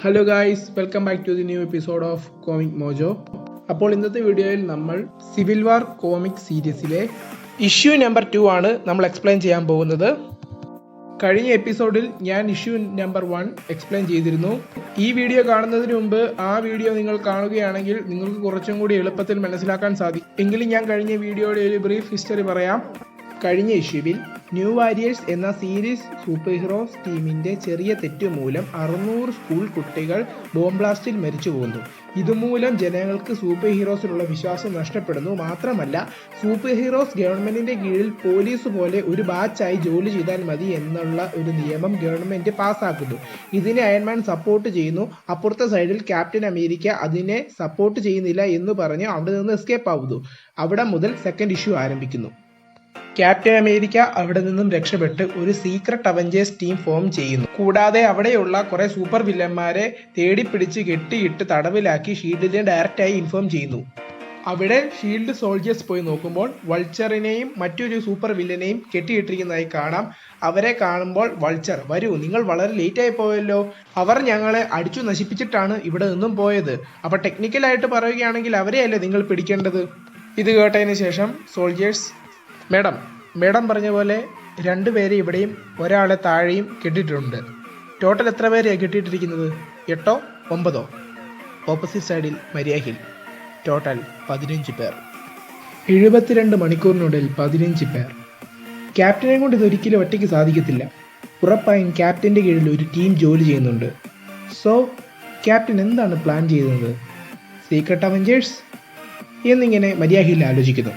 Hello guys, welcome back to the new episode of comic mojo. അപ്പോൾ ഇന്നത്തെ വീഡിയോയിൽ നമ്മൾ സിവിൽ വാർ കോമിക് സീരീസിലെ ഇഷ്യൂ നമ്പർ 2 ആണ് നമ്മൾ എക്സ്പ്ലെയിൻ ചെയ്യാൻ പോകുന്നത്. കഴിഞ്ഞ എപ്പിസോഡിൽ ഞാൻ ഇഷ്യൂ നമ്പർ 1 എക്സ്പ്ലെയിൻ ചെയ്തിരുന്നു. ഈ വീഡിയോ കാണുന്നതിന് മുമ്പ് ആ വീഡിയോ നിങ്ങൾ കാണുകയാണെങ്കിൽ നിങ്ങൾക്ക് കുറച്ചും കൂടി എളുപ്പത്തിൽ മനസ്സിലാക്കാൻ സാധിക്കും. എങ്കിലും ഞാൻ കഴിഞ്ഞ വീഡിയോയുടെ ഒരു ബ്രീഫ് ഹിസ്റ്ററി പറയാം. കഴിഞ്ഞ ഇഷ്യൂവിൽ ന്യൂ വാരിയേഴ്സ് എന്ന സീരീസ് സൂപ്പർ ഹീറോസ് ടീമിന്റെ ചെറിയ തെറ്റ് മൂലം 600 സ്കൂൾ കുട്ടികൾ ബോംബ് ബ്ലാസ്റ്റിൽ മരിച്ചു പോകുന്നു. ഇതുമൂലം ജനങ്ങൾക്ക് സൂപ്പർ ഹീറോസിലുള്ള വിശ്വാസം നഷ്ടപ്പെടുന്നു. മാത്രമല്ല, സൂപ്പർ ഹീറോസ് ഗവൺമെന്റിന്റെ കീഴിൽ പോലീസ് പോലെ ഒരു ബാച്ചായി ജോലി ചെയ്താൽ മതി എന്നുള്ള ഒരു നിയമം ഗവൺമെന്റ് പാസ്സാക്കുന്നു. ഇതിനെ അയൺമാൻ സപ്പോർട്ട് ചെയ്യുന്നു. അപ്പുറത്തെ സൈഡിൽ ക്യാപ്റ്റൻ അമേരിക്ക അതിനെ സപ്പോർട്ട് ചെയ്യുന്നില്ല എന്ന് പറഞ്ഞ് അവിടെ നിന്ന് എസ്കേപ്പ് ആവുന്നു. അവിടെ മുതൽ സെക്കൻഡ് ഇഷ്യൂ ആരംഭിക്കുന്നു. ക്യാപ്റ്റൻ അമേരിക്ക അവിടെ നിന്നും രക്ഷപ്പെട്ട് ഒരു സീക്രട്ട് അവഞ്ചേഴ്സ് ടീം ഫോം ചെയ്യുന്നു. കൂടാതെ അവിടെയുള്ള കുറെ സൂപ്പർ വില്ലന്മാരെ തേടിപ്പിടിച്ച് കെട്ടിയിട്ട് തടവിലാക്കി ഷീൽഡിനെ ഡയറക്റ്റായി ഇൻഫോം ചെയ്യുന്നു. അവിടെ ഷീൽഡ് സോൾജേഴ്സ് പോയി നോക്കുമ്പോൾ വൾച്ചറിനെയും മറ്റൊരു സൂപ്പർ വില്ലനെയും കെട്ടിയിട്ടിരിക്കുന്നതായി കാണാം. അവരെ കാണുമ്പോൾ വൾച്ചർ, വരൂ, നിങ്ങൾ വളരെ ലേറ്റ് ആയി പോയല്ലോ, അവർ ഞങ്ങളെ അടിച്ചു നശിപ്പിച്ചിട്ടാണ് ഇവിടെ നിന്നും പോയത്. അപ്പൊ ടെക്നിക്കലായിട്ട് പറയുകയാണെങ്കിൽ അവരെയല്ലേ നിങ്ങൾ പിടിക്കേണ്ടത്. ഇത് കേട്ടതിന് ശേഷം സോൾജേഴ്സ്, മേഡം പറഞ്ഞ പോലെ 2 പേരെ ഇവിടെയും ഒരാളെ താഴെയും കെട്ടിയിട്ടുണ്ട്. ടോട്ടൽ എത്ര പേരെയാണ് കെട്ടിയിട്ടിരിക്കുന്നത്? 8ഓ 9ഓ? ഓപ്പോസിറ്റ് സൈഡിൽ മരിയ ഹിൽ. ടോട്ടൽ 15 പേർ. 72 മണിക്കൂറിനുള്ളിൽ 15 പേർ. ക്യാപ്റ്റനെ കൊണ്ട് ഇതൊരിക്കലും ഒറ്റയ്ക്ക് സാധിക്കത്തില്ല. ഉറപ്പായും ക്യാപ്റ്റന്റെ കീഴിൽ ഒരു ടീം ജോലി ചെയ്യുന്നുണ്ട്. സോ ക്യാപ്റ്റൻ എന്താണ് പ്ലാൻ ചെയ്യുന്നത്? സീക്രട്ട് അവഞ്ചേഴ്സ് എന്നിങ്ങനെ മരിയ ഹിൽ ആലോചിക്കുന്നു.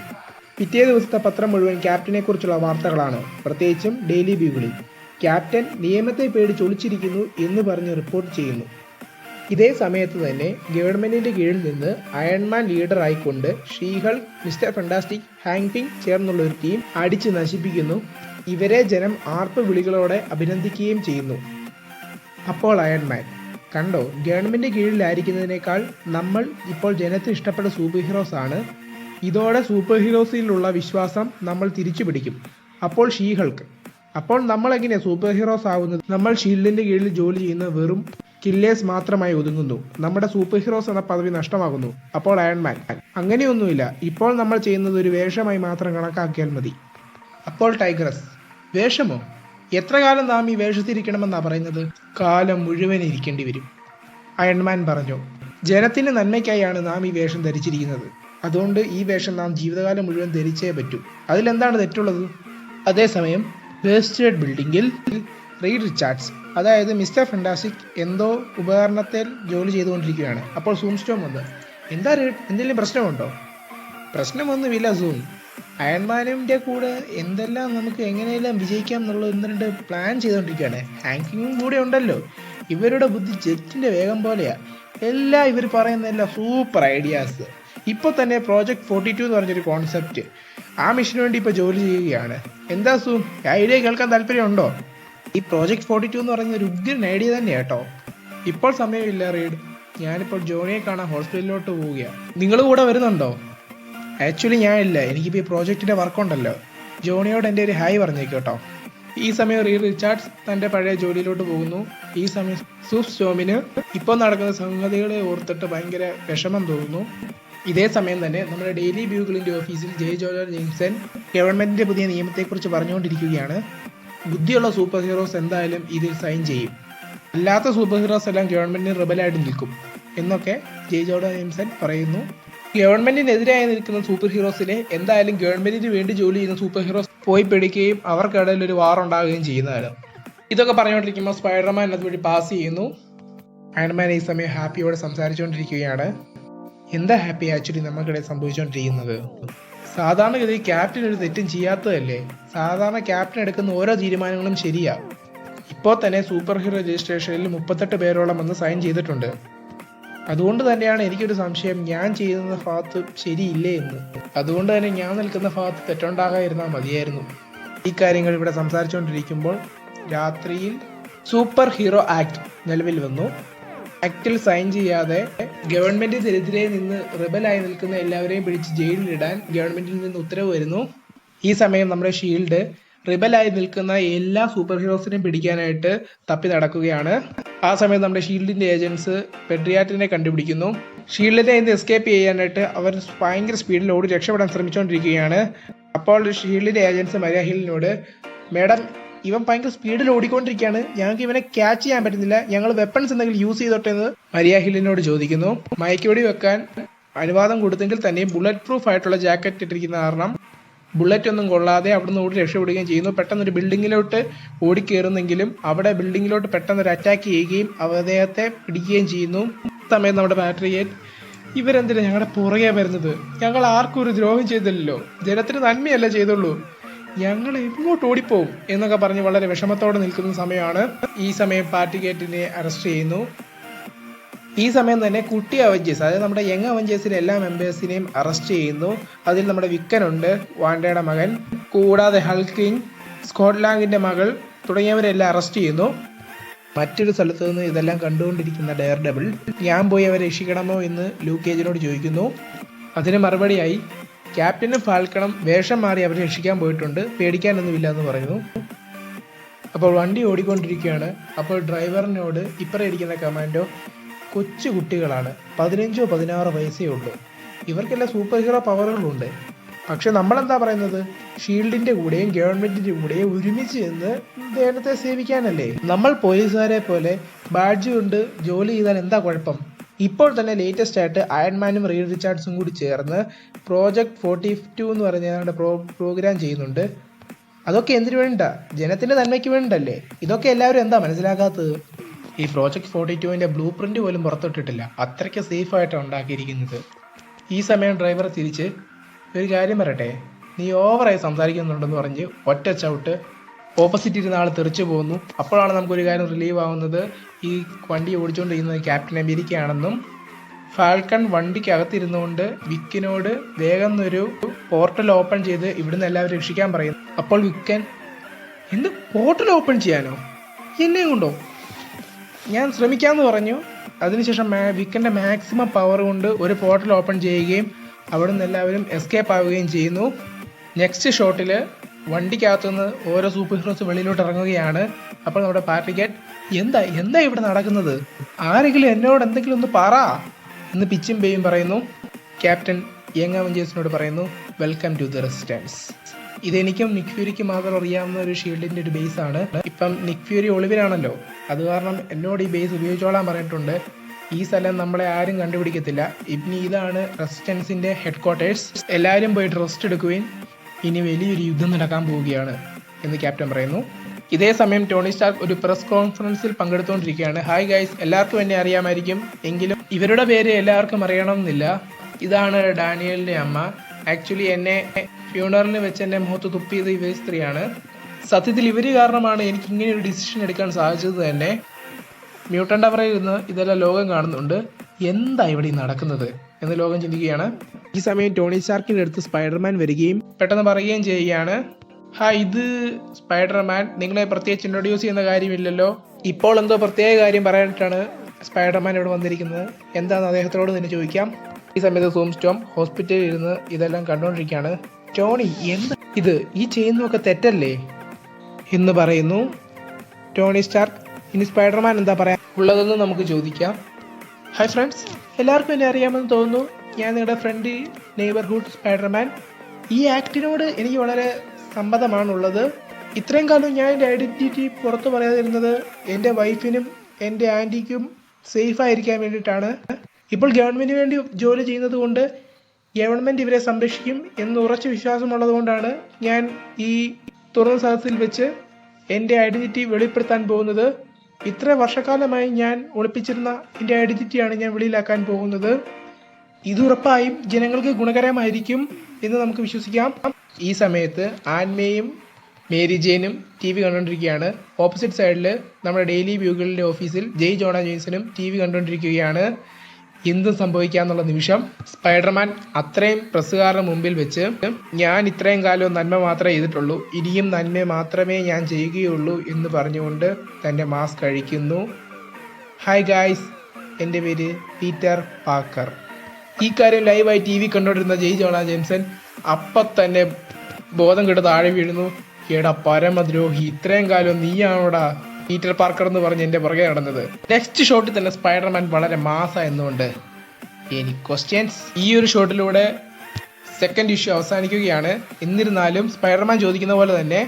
പിറ്റേ ദിവസത്തെ പത്രം മുഴുവൻ ക്യാപ്റ്റനെ കുറിച്ചുള്ള വാർത്തകളാണ്, പ്രത്യേകിച്ചും ഡെയിലി ബ്യൂഗിളിൽ. ക്യാപ്റ്റൻ നിയമത്തെ പേടിച്ച് ഒളിച്ചിരിക്കുന്നു എന്ന് പറഞ്ഞ് റിപ്പോർട്ട് ചെയ്യുന്നു. ഇതേ സമയത്ത് തന്നെ ഗവൺമെന്റിന്റെ കീഴിൽ നിന്ന് അയൺമാൻ ലീഡർ ആയിക്കൊണ്ട് ഷീഹൾ, മിസ്റ്റർ ഫാന്റാസ്റ്റിക്, ഹാങ് പിങ് ചേർന്നുള്ള ഒരു ടീം അടിച്ച് നശിപ്പിക്കുന്നു. ഇവരെ ജനം ആർപ്പ് വിളികളോടെ അഭിനന്ദിക്കുകയും ചെയ്യുന്നു. അപ്പോൾ അയൺമാൻ, കണ്ടോ, ഗവൺമെന്റ് കീഴിലായിരിക്കുന്നതിനേക്കാൾ നമ്മൾ ഇപ്പോൾ ജനത്തിന് ഇഷ്ടപ്പെട്ട സൂപ്പർ ഹീറോസ് ആണ്. ഇതോടെ സൂപ്പർ ഹീറോസിലുള്ള വിശ്വാസം നമ്മൾ തിരിച്ചു പിടിക്കും. അപ്പോൾ ഷീഹൾക്ക്, അപ്പോൾ നമ്മൾ എങ്ങനെയാണ് സൂപ്പർ ഹീറോസ് ആവുന്നത്? നമ്മൾ ഷീൽഡിന്റെ കീഴിൽ ജോലി ചെയ്യുന്ന വെറും കില്ലേഴ്സ് മാത്രമായി ഒതുങ്ങുന്നു. നമ്മുടെ സൂപ്പർ ഹീറോസ് എന്ന പദവി നഷ്ടമാകുന്നു. അപ്പോൾ അയൺമാൻ, അങ്ങനെയൊന്നുമില്ല, ഇപ്പോൾ നമ്മൾ ചെയ്യുന്നത് ഒരു വേഷമായി മാത്രം കണക്കാക്കിയാൽ മതി. അപ്പോൾ ടൈഗ്രസ്, വേഷമോ? എത്ര കാലം നാം ഈ വേഷത്തിരിക്കണമെന്നാ പറയുന്നത്? കാലം മുഴുവൻ ഇരിക്കേണ്ടി വരും. അയൺമാൻ പറഞ്ഞു, ജനത്തിന്റെ നന്മയ്ക്കായാണ് നാം ഈ വേഷം ധരിച്ചിരിക്കുന്നത്. അതുകൊണ്ട് ഈ വേഷം നാം ജീവിതകാലം മുഴുവൻ ധരിച്ചേ പറ്റൂ. അതിലെന്താണ് തെറ്റുള്ളത്? അതേസമയം വേസ്റ്റേഡ് ബിൽഡിങ്ങിൽ റീഡ് റിച്ചാർഡ്സ്, അതായത് മിസ്റ്റർ ഫാന്റാസ്റ്റിക്, എന്തോ ഉപകരണത്തിൽ ജോലി ചെയ്തുകൊണ്ടിരിക്കുകയാണ്. അപ്പോൾ സൂംസ്റ്റോം വന്ന്, എന്താ റീഡ്, എന്തെങ്കിലും പ്രശ്നമുണ്ടോ? പ്രശ്നമൊന്നുമില്ല സൂം, അയൺമാനിന്റെ കൂടെ എന്തെല്ലാം നമുക്ക് എങ്ങനെയെല്ലാം വിജയിക്കാം എന്നുള്ള 1-2 പ്ലാൻ ചെയ്തുകൊണ്ടിരിക്കുകയാണ്. ഹാങ്കിങ്ങും കൂടെ ഉണ്ടല്ലോ. ഇവരുടെ ബുദ്ധി ജെറ്റിന്റെ വേഗം പോലെയാ. എല്ലാം ഇവർ പറയുന്ന എല്ലാം സൂപ്പർ ഐഡിയാസ്. ഇപ്പോൾ തന്നെ പ്രോജക്റ്റ് 42 എന്ന് പറഞ്ഞൊരു കോൺസെപ്റ്റ്, ആ മിഷന് വേണ്ടി ഇപ്പോൾ ജോലി ചെയ്യുകയാണ്. എന്താ സൂം, ഐഡിയ കേൾക്കാൻ താല്പര്യമുണ്ടോ? ഈ പ്രോജക്റ്റ് 42 എന്ന് പറയുന്ന ഒരു ഉഗ്രൻ ഐഡിയ തന്നെ കേട്ടോ. ഇപ്പോൾ സമയമില്ല റീഡ്, ഞാനിപ്പോൾ ജോണിയെ കാണാൻ ഹോസ്പിറ്റലിലോട്ട് പോവുകയാണ്. നിങ്ങൾ കൂടെ വരുന്നുണ്ടോ? ആക്ച്വലി ഞാനില്ല, എനിക്കിപ്പോൾ ഈ പ്രോജക്റ്റിന്റെ വർക്കുണ്ടല്ലോ. ജോണിയോട് എൻ്റെ ഒരു ഹായ് പറഞ്ഞേക്കോട്ടോ. ഈ സമയം റീഡ് റിച്ചാർഡ്സ് തൻ്റെ പഴയ ജോലിയിലോട്ട് പോകുന്നു. ഈ സമയം സൂംസ്റ്റോമിന് ഇപ്പോൾ നടക്കുന്ന സംഗതികളെ ഓർത്തിട്ട് ഭയങ്കര വിഷമം തോന്നുന്നു. ഇതേ സമയം തന്നെ നമ്മുടെ ഡെയിലി ബ്യൂഗിളിന്റെ ഓഫീസിൽ ജെ. ജോർജ് ജെയിംസൺ ഗവൺമെന്റിന്റെ പുതിയ നിയമത്തെക്കുറിച്ച് പറഞ്ഞുകൊണ്ടിരിക്കുകയാണ്. ബുദ്ധിയുള്ള സൂപ്പർ ഹീറോസ് എന്തായാലും ഇതിൽ സൈൻ ചെയ്യും, അല്ലാത്ത സൂപ്പർ ഹീറോസ് എല്ലാം ഗവൺമെന്റിന് റിബലായിട്ട് നിൽക്കും എന്നൊക്കെ ജെ. ജോർജ് ജെയിംസൺ പറയുന്നു. ഗവൺമെന്റിനെതിരായി നിൽക്കുന്ന സൂപ്പർ ഹീറോസിനെ എന്തായാലും ഗവൺമെന്റിന് വേണ്ടി ജോലി ചെയ്യുന്ന സൂപ്പർ ഹീറോസ് പോയി പിടിക്കുകയും അവർക്കിടയിൽ ഒരു വാർ ഉണ്ടാവുകയും ചെയ്യുന്നതാണ്. ഇതൊക്കെ പറഞ്ഞുകൊണ്ടിരിക്കുമ്പോൾ സ്പൈഡർമാൻ അതുവഴി പാസ് ചെയ്യുന്നു. അയൺമാൻ ഈ സമയം ഹാപ്പിയോടെ സംസാരിച്ചുകൊണ്ടിരിക്കുകയാണ്. എന്താ ഹാപ്പി ആക്ച്വലി നമുക്കിടെ സംഭവിച്ചുകൊണ്ടിരിക്കുന്നത്? സാധാരണഗതി ക്യാപ്റ്റൻ ഒരു തെറ്റും ചെയ്യാത്തതല്ലേ. സാധാരണ ക്യാപ്റ്റൻ എടുക്കുന്ന ഓരോ തീരുമാനങ്ങളും ശരിയാ. ഇപ്പോൾ തന്നെ സൂപ്പർ ഹീറോ രജിസ്ട്രേഷനിൽ 38 പേരോളം വന്ന് സൈൻ ചെയ്തിട്ടുണ്ട്. അതുകൊണ്ട് തന്നെയാണ് എനിക്കൊരു സംശയം, ഞാൻ ചെയ്യുന്ന ഭാഗത്ത് ശരിയില്ലേ എന്ന്. അതുകൊണ്ട് തന്നെ ഞാൻ നിൽക്കുന്ന ഭാഗത്ത് തെറ്റുണ്ടാകാതിരുന്നാൽ മതിയായിരുന്നു. ഈ കാര്യങ്ങൾ ഇവിടെ സംസാരിച്ചുകൊണ്ടിരിക്കുമ്പോൾ രാത്രിയിൽ സൂപ്പർ ഹീറോ ആക്ട് നിലവിൽ വന്നു. ആക്ടിൽ സൈൻ ചെയ്യാതെ ഗവൺമെന്റിനെതിരെ നിന്ന് റിബലായി നിൽക്കുന്ന എല്ലാവരെയും പിടിച്ച് ജയിലിലിടാൻ ഗവൺമെന്റിൽ നിന്ന് ഉത്തരവ് വരുന്നു. ഈ സമയം നമ്മുടെ ഷീൽഡ് റിബലായി നിൽക്കുന്ന എല്ലാ സൂപ്പർ ഹീറോസിനെയും പിടിക്കാനായിട്ട് തപ്പി നടക്കുകയാണ്. ആ സമയത്ത് നമ്മുടെ ഷീൽഡിന്റെ ഏജൻസ് പെഡ്രിയാറ്റിനെ കണ്ടുപിടിക്കുന്നു. ഷീൽഡിനെ ഇന്ന് എസ്കേപ്പ് ചെയ്യാനായിട്ട് അവർ ഭയങ്കര സ്പീഡിൽ ഓടി രക്ഷപ്പെടാൻ ശ്രമിച്ചുകൊണ്ടിരിക്കുകയാണ്. അപ്പോൾ ഷീൽഡിന്റെ ഏജൻസ് മരിയ ഹില്ലിനോട്, മേഡം ഇവൻ ഭയങ്കര സ്പീഡിൽ ഓടിക്കൊണ്ടിരിക്കുകയാണ്, ഞങ്ങൾക്ക് ഇവനെ ക്യാച്ച് ചെയ്യാൻ പറ്റുന്നില്ല, ഞങ്ങൾ വെപ്പൺസ് എന്തെങ്കിലും യൂസ് ചെയ്തോട്ടെ എന്ന് മരിയ ഹില്ലിനോട് ചോദിക്കുന്നു. മയക്കുവെടി വെക്കാൻ അനുവാദം കൊടുത്തെങ്കിൽ തന്നെയും ബുള്ളറ്റ് പ്രൂഫ് ആയിട്ടുള്ള ജാക്കറ്റ് ഇട്ടിരിക്കുന്ന കാരണം ബുള്ളറ്റ് ഒന്നും കൊള്ളാതെ അവിടുന്ന് ഓടി രക്ഷപ്പെടുകയും ചെയ്യുന്നു. പെട്ടെന്ന് ഒരു ബിൽഡിങ്ങിലോട്ട് ഓടിക്കയറുന്നെങ്കിലും അവിടെ ബിൽഡിങ്ങിലോട്ട് പെട്ടെന്ന് ഒരു അറ്റാക്ക് ചെയ്യുകയും അദ്ദേഹത്തെ പിടിക്കുകയും ചെയ്യുന്നു. സമയത്ത് നമ്മുടെ പാട്രിയേറ്റ്, ഇവരെന്തിനാ ഞങ്ങളുടെ പുറകെ വരുന്നത്, ഞങ്ങൾ ആർക്കും ഒരു ദ്രോഹം ചെയ്തില്ലല്ലോ, ജനത്തിന് നന്മയല്ല ചെയ്തുള്ളൂ, ഞങ്ങൾ എങ്ങോട്ട് ഓടിപ്പോവും എന്നൊക്കെ പറഞ്ഞ് വളരെ വിഷമത്തോടെ നിൽക്കുന്ന സമയമാണ്. ഈ സമയം പാട്രിയേറ്റിനെ അറസ്റ്റ് ചെയ്യുന്നു. ഈ സമയം തന്നെ കുട്ടി അവഞ്ചേഴ്സ്, അതായത് നമ്മുടെ യങ് അവഞ്ചേഴ്സിലെ എല്ലാ മെമ്പേഴ്സിനെയും അറസ്റ്റ് ചെയ്യുന്നു. അതിൽ നമ്മുടെ വിക്കനുണ്ട്, വാണ്ടയുടെ മകൻ, കൂടാതെ ഹൾക്കിങ്, സ്കോട്ട്ലാൻഡിന്റെ മകൾ തുടങ്ങിയവരെല്ലാം അറസ്റ്റ് ചെയ്യുന്നു. മറ്റൊരു സ്ഥലത്ത് നിന്ന് ഇതെല്ലാം കണ്ടുകൊണ്ടിരിക്കുന്ന ഡെയർ ഡബിൾ, ഞാൻ പോയി അവരെ രക്ഷിക്കണമോ എന്ന് ലൂക്ക് കേജിനോട് ചോദിക്കുന്നു. അതിന് മറുപടിയായി ക്യാപ്റ്റനും ഫാൽക്കണും വേഷം മാറി അവരെ രക്ഷിക്കാൻ പോയിട്ടുണ്ട്, പേടിക്കാനൊന്നുമില്ല എന്ന് പറയുന്നു. അപ്പോൾ വണ്ടി ഓടിക്കൊണ്ടിരിക്കുകയാണ്. അപ്പോൾ ഡ്രൈവറിനോട് ഇപ്പറ ഇരിക്കുന്ന കമാൻഡോ, കൊച്ചു കുട്ടികളാണ്, 15-16 വയസ്സേ ഉള്ളൂ, ഇവർക്കെല്ലാം സൂപ്പർ ഹീറോ പവറുകളുണ്ട്, പക്ഷെ നമ്മളെന്താ പറയുന്നത്, ഷീൽഡിന്റെ കൂടെയും ഗവൺമെന്റിന്റെ കൂടെയും ഒരുമിച്ച് നിന്ന് ദേഹത്തെ സേവിക്കാനല്ലേ, നമ്മൾ പോലീസുകാരെ പോലെ ബാഡ്ജ് കൊണ്ട് ജോലി ചെയ്താൽ എന്താ കുഴപ്പം. ഇപ്പോൾ തന്നെ ലേറ്റസ്റ്റ് ആയിട്ട് അയൺമാനും റീഡ് റിച്ചാർഡ്സും കൂടി ചേർന്ന് പ്രോജക്ട് 42 എന്ന് പറഞ്ഞ ഞങ്ങളുടെ പ്രോഗ്രാം ചെയ്യുന്നുണ്ട്. അതൊക്കെ എന്തിനു വേണ്ട, ജനത്തിന്റെ നന്മയ്ക്ക് വേണ്ടല്ലേ. ഇതൊക്കെ എല്ലാവരും എന്താ മനസ്സിലാക്കാത്തത്. ഈ പ്രോജക്ട് 42ന്റെ ബ്ലൂ പ്രിന്റ് പോലും പുറത്തിട്ടിട്ടില്ല, അത്രയ്ക്ക് സേഫ് ആയിട്ടാണ് ഉണ്ടാക്കിയിരിക്കുന്നത്. ഈ സമയം ഡ്രൈവർ തിരിച്ച്, ഒരു കാര്യം പറയട്ടെ, നീ ഓവറായി സംസാരിക്കുന്നുണ്ടെന്ന് പറഞ്ഞ് ഒറ്റ ചവിട്ട് ഓപ്പോസിറ്റ് ഇരുന്ന ആൾ തെറിച്ചു പോകുന്നു. അപ്പോഴാണ് നമുക്കൊരു കാര്യം റിലീവ് ആവുന്നത്, ഈ വണ്ടി ഓടിച്ചുകൊണ്ടിരിക്കുന്നത് ക്യാപ്റ്റൻ അമേരിക്കയാണെന്നും ഫാൽക്കൺ വണ്ടിക്കകത്തിരുന്നുകൊണ്ട് വിക്കിനോട് വേഗം ഒരു പോർട്ടൽ ഓപ്പൺ ചെയ്ത് ഇവിടുന്ന് എല്ലാവരും രക്ഷിക്കാൻ പറയുന്നു. അപ്പോൾ വിക്കൻ, എന്ത് പോർട്ടൽ ഓപ്പൺ ചെയ്യാനോ, എന്നെ കൊണ്ടോ, ഞാൻ ശ്രമിക്കാമെന്ന് പറഞ്ഞു. അതിനുശേഷം വിക്കൻ്റെ മാക്സിമം പവർ കൊണ്ട് ഒരു പോർട്ടൽ ഓപ്പൺ ചെയ്യുകയും അവിടെ നിന്ന് എല്ലാവരും എസ്കേപ്പ് ആവുകയും ചെയ്യുന്നു. നെക്സ്റ്റ് ഷോട്ടിൽ വണ്ടിക്കകത്തുനിന്ന് ഓരോ സൂപ്പർ ഹീറോസ് വെളിയിലോട്ട് ഇറങ്ങുകയാണ്. അപ്പോൾ നമ്മുടെ പാട്രിക്കേറ്റ്, എന്താ ഇവിടെ നടക്കുന്നത്, ആരെങ്കിലും എന്നോട് എന്തെങ്കിലും ഒന്ന് പറ എന്ന് പിച്ചും പേയും പറയുന്നു. ക്യാപ്റ്റൻ യങ് അവഞ്ചേഴ്സിനോട് പറയുന്നു, വെൽക്കം ടു ദ റെസിസ്റ്റൻസ്. ഇതെനിക്കും നിക് ഫ്യൂരിക്കും മാത്രം അറിയാവുന്ന ഒരു ഷീൽഡിന്റെ ഒരു ബേസ് ആണ്. ഇപ്പം നിക് ഫ്യൂരി ഒളിവിലാണല്ലോ, അത് കാരണം എന്നോട് ഈ ബേസ് ഉപയോഗിച്ചോളാൻ പറഞ്ഞിട്ടുണ്ട്. ഈ സ്ഥലം നമ്മളെ ആരും കണ്ടുപിടിക്കത്തില്ല. ഇനി ഇതാണ് റെസിസ്റ്റൻസിന്റെ ഹെഡ് ക്വാർട്ടേഴ്സ്, എല്ലാവരും പോയിട്ട് റെസ്റ്റ് എടുക്കുകയും ഇനി വലിയൊരു യുദ്ധം നടക്കാൻ പോവുകയാണ് എന്ന് ക്യാപ്റ്റൻ പറയുന്നു. ഇതേ സമയം ടോണി സ്റ്റാർക്ക് ഒരു പ്രസ് കോൺഫറൻസിൽ പങ്കെടുത്തുകൊണ്ടിരിക്കുകയാണ്. ഹായ് ഗൈസ്, എല്ലാവർക്കും എന്നെ അറിയാമായിരിക്കും, എങ്കിലും ഇവരുടെ പേര് എല്ലാവർക്കും അറിയണമെന്നില്ല. ഇതാണ് ഡാനിയലിന്റെ അമ്മ. ആക്ച്വലി എന്നെ ഫ്യൂണറിന് വെച്ച് എൻ്റെ മുഖത്ത് തുപ്പിയത് ഇവർ സ്ത്രീയാണ്. സത്യത്തിൽ ഇവർ കാരണമാണ് എനിക്ക് ഇങ്ങനെ ഒരു ഡിസിഷൻ എടുക്കാൻ സാധിച്ചത് തന്നെ. മ്യൂട്ടൻ്റ് അവറിൽ ഇരുന്ന് ഇതെല്ലാം ലോകം കാണുന്നുണ്ട്, എന്താ ഇവിടെ നടക്കുന്നത് എന്ന് ലോകം ചിന്തിക്കുകയാണ്. ഈ സമയം ടോണി സ്റ്റാർക്കിൻ്റെ അടുത്ത് സ്പൈഡർമാൻ വരികയും പെട്ടെന്ന് പറയുകയും ചെയ്യുകയാണ്, ഇത് സ്പൈഡർമാൻ, നിങ്ങളെ പ്രത്യേകിച്ച് ഇൻട്രൊഡ്യൂസ് ചെയ്യുന്ന കാര്യമില്ലല്ലോ, ഇപ്പോൾ എന്തോ പ്രത്യേക കാര്യം പറയാനായിട്ടാണ് സ്പൈഡർമാൻ ഇവിടെ വന്നിരിക്കുന്നത്, എന്താണെന്ന് അദ്ദേഹത്തോട് തന്നെ ചോദിക്കാം. ഈ സമയത്ത് സൂം സ്റ്റോം ഹോസ്പിറ്റലിൽ ഇരുന്ന് ഇതെല്ലാം കണ്ടുകൊണ്ടിരിക്കുകയാണ്. ടോണി, എന്താ ഇത്, ഈ ചെയ്യുന്നതൊക്കെ തെറ്റല്ലേ എന്ന് പറയുന്നു. ടോണി സ്റ്റാർക്ക്, ഇനി സ്പൈഡർമാൻ എന്താ പറയാൻ ഉള്ളതെന്ന് നമുക്ക് ചോദിക്കാം. ഹായ് ഫ്രണ്ട്സ്, എല്ലാവർക്കും എന്നെ അറിയാമെന്ന് തോന്നുന്നു, ഞാൻ നിങ്ങളുടെ ഫ്രണ്ട് നെയ്ബർഹുഡ് സ്പൈഡർമാൻ. ഈ ആക്ടിനോട് എനിക്ക് വളരെ സമ്മതമാണുള്ളത്. ഇത്രയും കാലം ഞാൻ എൻ്റെ ഐഡൻറ്റിറ്റി പുറത്തു പറയാതിരുന്നത് എൻ്റെ വൈഫിനും എൻ്റെ ആൻറ്റിക്കും സേഫ് ആയിരിക്കാൻ വേണ്ടിയിട്ടാണ്. ഇപ്പോൾ ഗവൺമെൻറ്റിന് വേണ്ടി ജോലി ചെയ്യുന്നത് കൊണ്ട് ഗവൺമെൻറ് ഇവരെ സംരക്ഷിക്കും എന്ന് ഉറച്ച വിശ്വാസമുള്ളത് കൊണ്ടാണ് ഞാൻ ഈ തുറന്ന സ്ഥലത്തിൽ വെച്ച് എൻ്റെ ഐഡൻറ്റിറ്റി വെളിപ്പെടുത്താൻ പോകുന്നത്. ഇത്ര വർഷക്കാലമായി ഞാൻ ഒളിപ്പിച്ചിരുന്ന എൻ്റെ ഐഡൻറ്റിറ്റിയാണ് ഞാൻ വെളിയിലാക്കാൻ പോകുന്നത്. ഇത് ഉറപ്പായും ജനങ്ങൾക്ക് ഗുണകരമായിരിക്കും എന്ന് നമുക്ക് വിശ്വസിക്കാം. ഈ സമയത്ത് ആൻമയും മേരി ജെയിനും TV കണ്ടുകൊണ്ടിരിക്കുകയാണ്. ഓപ്പോസിറ്റ് സൈഡിൽ നമ്മുടെ ഡെയിലി ബ്യൂഗിളിൻ്റെ ഓഫീസിൽ ജെയ് ജോണ ജെയിംസനും TV കണ്ടുകൊണ്ടിരിക്കുകയാണ്. എന്തും സംഭവിക്കാന്നുള്ള നിമിഷം സ്പൈഡർമാൻ അത്രയും പ്രസ്സുകാരുടെ മുമ്പിൽ വെച്ച്, ഞാൻ ഇത്രയും കാലം നന്മ മാത്രമേ ചെയ്തിട്ടുള്ളൂ, ഇനിയും നന്മ മാത്രമേ ഞാൻ ചെയ്യുകയുള്ളൂ എന്ന് പറഞ്ഞുകൊണ്ട് തൻ്റെ മാസ്ക് അഴിക്കുന്നു. ഹായ് ഗായ്സ്, എൻ്റെ പേര് പീറ്റർ പാക്കർ. ഈ കാര്യം ലൈവായി TV കണ്ടുകൊണ്ടിരുന്ന ജെയ് ജോണ ജെയിംസൺ അപ്പം തന്നെ ബോധം കെട്ട് താഴെ വീഴുന്നു. എടാ പരമദ്രോഹി, ഇത്രയും കാലം നീയാണോടാ പീറ്റർ പാർക്കർ എന്ന് പറഞ്ഞ് എന്റെ പുറകെ നടന്നത്. നെക്സ്റ്റ് ഷോട്ടിൽ തന്നെ സ്പൈഡർമാൻ വളരെ മാസമായിരുന്നുകൊണ്ട് എനിക്ക് ക്വസ്റ്റ്യൻസ്. ഈ ഒരു ഷോട്ടിലൂടെ സെക്കൻഡ് ഇഷ്യൂ അവസാനിക്കുകയാണ്. എന്നിരുന്നാലും സ്പൈഡർമാൻ ചോദിക്കുന്ന പോലെ തന്നെ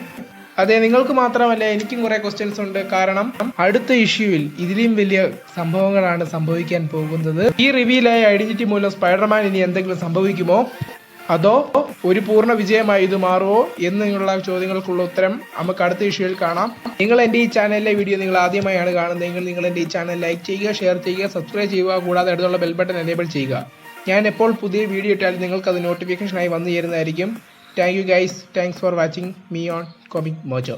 അതെ, നിങ്ങൾക്ക് മാത്രമല്ല എനിക്കും കുറെ ക്വസ്റ്റ്യൻസ് ഉണ്ട്. കാരണം അടുത്ത ഇഷ്യൂവിൽ ഇതിലും വലിയ സംഭവങ്ങളാണ് സംഭവിക്കാൻ പോകുന്നത്. ഈ റിവീലായ ഐഡന്റിറ്റി മൂലം സ്പൈഡർമാൻ ഇനി എന്തെങ്കിലും സംഭവിക്കുമോ, അതോ ഒരു പൂർണ്ണ വിജയമായി ഇത് മാറുമോ എന്നുള്ള ചോദ്യങ്ങൾക്കുള്ള ഉത്തരം നമുക്ക് അടുത്ത ഇഷ്യൂവിൽ കാണാം. നിങ്ങൾ എൻ്റെ ഈ ചാനലിലെ വീഡിയോ നിങ്ങൾ ആദ്യമായാണ് കാണുന്നതെങ്കിൽ നിങ്ങൾ എൻ്റെ ഈ ചാനൽ ലൈക്ക് ചെയ്യുക, ഷെയർ ചെയ്യുക, സബ്സ്ക്രൈബ് ചെയ്യുക. കൂടാതെ അടുത്തുള്ള ബെൽ ബട്ടൺ എനേബിൾ ചെയ്യുക. ഞാൻ എപ്പോൾ പുതിയ വീഡിയോ ഇട്ടാലും നിങ്ങൾക്ക് അത് നോട്ടിഫിക്കേഷനായി വന്നു ചേരുന്നതായിരിക്കും. Thank you guys. Thanks for watching me on Comic mojo.